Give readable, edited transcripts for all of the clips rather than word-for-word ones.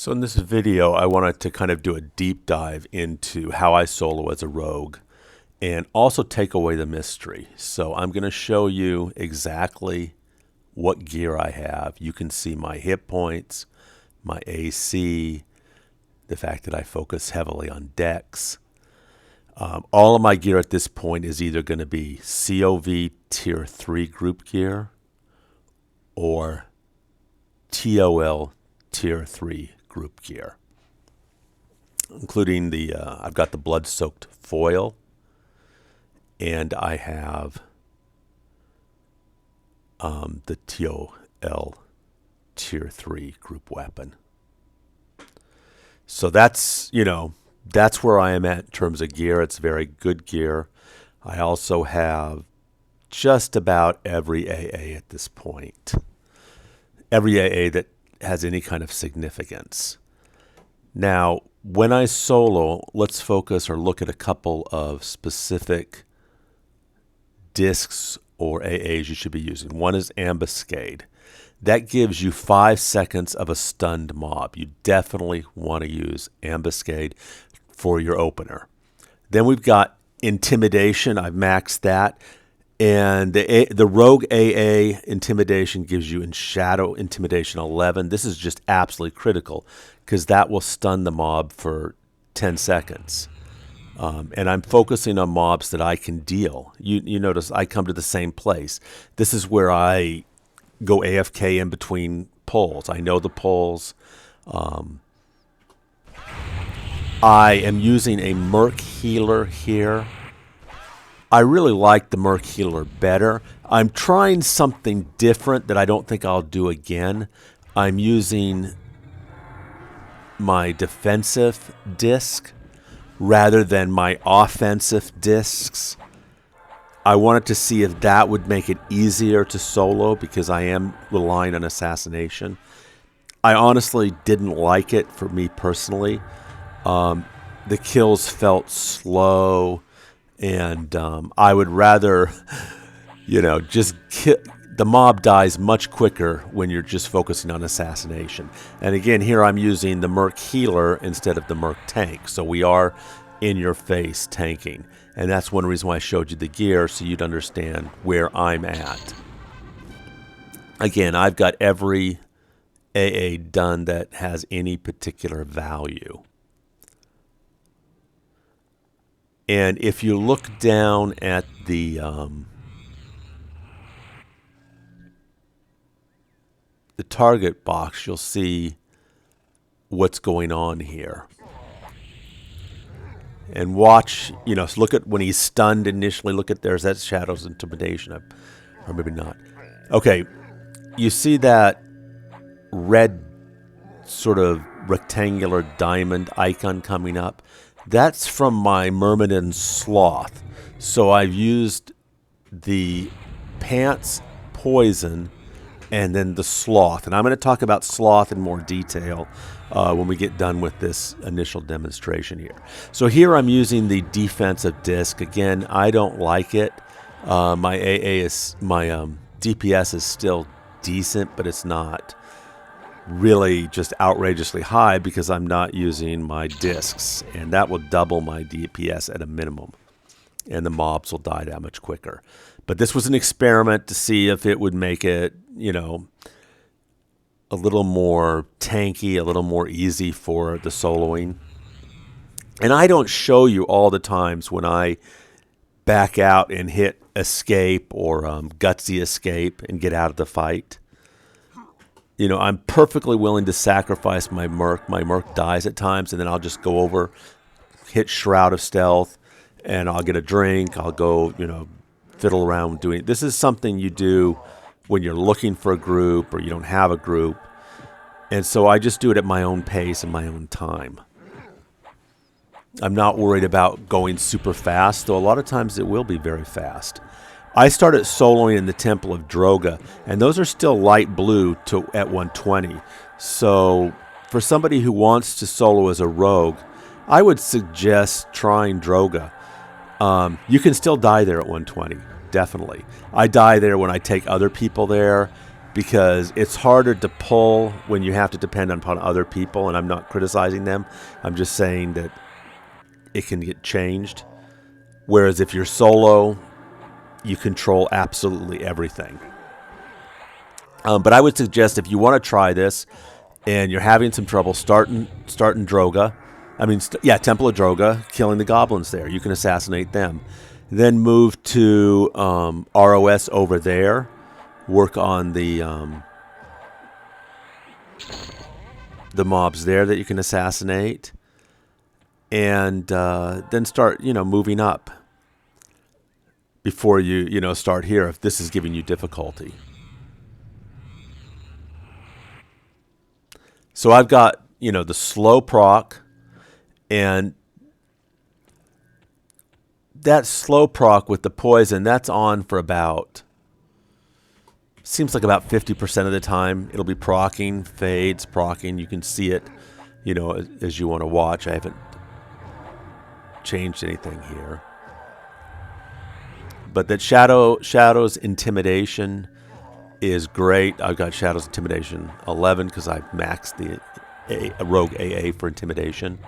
So in this video, I wanted to kind of do a deep dive into how I solo as a rogue and also take away the mystery. So I'm going to show you exactly what gear I have. You can see my hit points, my AC, the fact that I focus heavily on dex. All of my gear at this point is either going to be COV Tier 3 group gear or TOL Tier 3 group gear, including I've got the blood-soaked foil, and I have the TOL Tier 3 group weapon. So that's where I am at in terms of gear. It's very good gear. I also have just about every AA at this point. Every AA that has any kind of significance. Now, when I solo, let's focus or look at a couple of specific discs or AAs you should be using. One is Ambuscade. That gives you 5 seconds of a stunned mob. You definitely want to use Ambuscade for your opener. Then we've got Intimidation. I've maxed that. And the Rogue AA Intimidation gives you in Shadow Intimidation 11. This is just absolutely critical because that will stun the mob for 10 seconds. And I'm focusing on mobs that I can deal. You notice I come to the same place. This is where I go AFK in between pulls. I know the pulls. I am using a Merc Healer here. I really like the Merc Healer better. I'm trying something different that I don't think I'll do again. I'm using my defensive disc rather than my offensive discs. I wanted to see if that would make it easier to solo because I am relying on assassination. I honestly didn't like it for me personally. The kills felt slow. And I would rather, just the mob dies much quicker when you're just focusing on assassination. And again, here I'm using the Merc Healer instead of the Merc Tank. So we are in your face tanking. And that's one reason why I showed you the gear, so you'd understand where I'm at. Again, I've got every AA done that has any particular value. And if you look down at the target box, you'll see what's going on here. And watch, so look at when he's stunned initially. Look at there's that Shadow's Intimidation, or maybe not. Okay, you see that red sort of rectangular diamond icon coming up? That's from my Myrmidon Sloth. So I've used the Pants, Poison, and then the Sloth. And I'm going to talk about Sloth in more detail when we get done with this initial demonstration here. So here I'm using the defensive disc. Again, I don't like it. My DPS is still decent, but it's not really just outrageously high because I'm not using my discs, and that will double my DPS at a minimum, and the mobs will die that much quicker. But this was an experiment to see if it would make it, a little more tanky, a little more easy for the soloing. And I don't show you all the times when I back out and hit escape or gutsy escape and get out of the fight. I'm perfectly willing to sacrifice my Merc. My Merc dies at times, and then I'll just go over, hit Shroud of Stealth, and I'll get a drink. I'll go, fiddle around doing it. This is something you do when you're looking for a group or you don't have a group. And so I just do it at my own pace and my own time. I'm not worried about going super fast, though a lot of times it will be very fast. I started soloing in the Temple of Droga, and those are still light blue at 120. So for somebody who wants to solo as a rogue, I would suggest trying Droga. You can still die there at 120, definitely. I die there when I take other people there, because it's harder to pull when you have to depend upon other people, and I'm not criticizing them. I'm just saying that it can get changed. Whereas if you're solo, you control absolutely everything. But I would suggest if you want to try this and you're having some trouble, starting Droga. Temple of Droga, killing the goblins there. You can assassinate them. Then move to ROS over there. Work on the mobs there that you can assassinate. And then start, moving up before you start here if this is giving you difficulty. So I've got, the slow proc, and that slow proc with the poison, that's on for seems like about 50% of the time. It'll be procking, fades, procking. You can see it, as you want to watch. I haven't changed anything here. But that Shadow's Intimidation is great. I've got Shadow's Intimidation 11 because I've maxed the Rogue AA for Intimidation.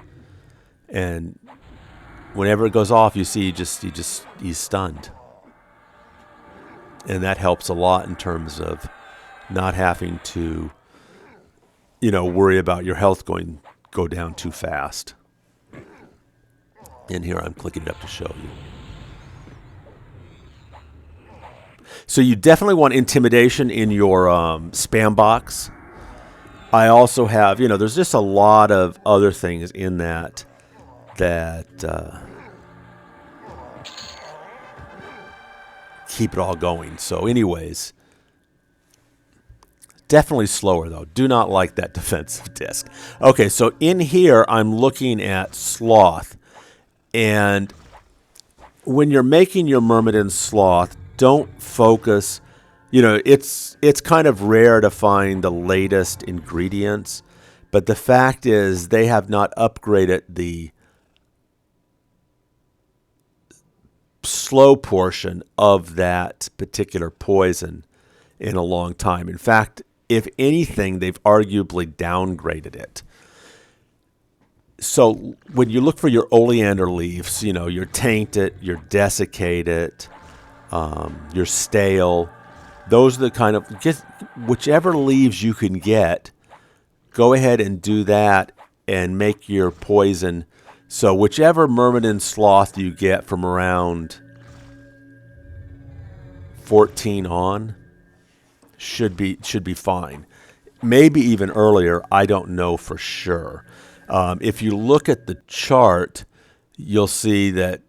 And whenever it goes off, you see he's stunned. And that helps a lot in terms of not having to, worry about your health go down too fast. And here I'm clicking it up to show you. So you definitely want Intimidation in your spam box. I also have, there's just a lot of other things in that keep it all going. So anyways, definitely slower though. Do not like that defensive disc. Okay, so in here I'm looking at Sloth. And when you're making your Myrmidon Sloth, don't focus, it's kind of rare to find the latest ingredients, but the fact is they have not upgraded the slow portion of that particular poison in a long time. In fact, if anything, they've arguably downgraded it. So when you look for your oleander leaves, your tainted, your desiccated, your stale, those are the kind of, just whichever leaves you can get, go ahead and do that and make your poison. So whichever Myrmidon Sloth you get from around 14 on should be fine. Maybe even earlier, I don't know for sure. If you look at the chart, you'll see that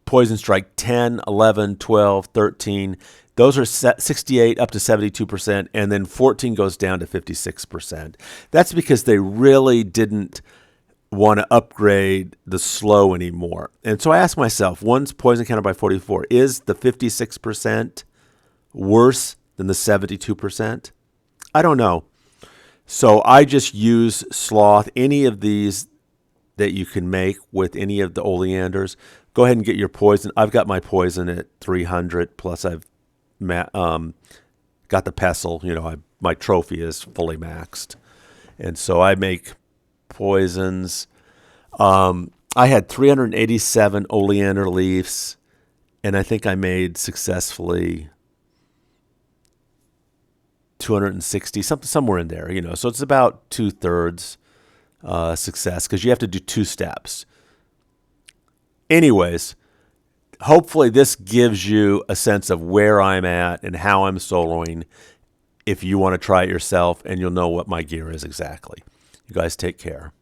Poison Strike 10, 11, 12, 13, those are 68 up to 72%, and then 14 goes down to 56%. That's because they really didn't want to upgrade the slow anymore. And so I asked myself, one's poison counted by 44, is the 56% worse than the 72%? I don't know. So I just use Sloth, any of these that you can make with any of the oleanders. Go ahead and get your poison. I've got my poison at 300, plus I've got the pestle. My trophy is fully maxed. And so I make poisons. I had 387 oleander leaves, and I think I made successfully 260, somewhere in there. So it's about 2/3 success because you have to do 2 steps. Anyways, hopefully this gives you a sense of where I'm at and how I'm soloing if you want to try it yourself, and you'll know what my gear is exactly. You guys take care.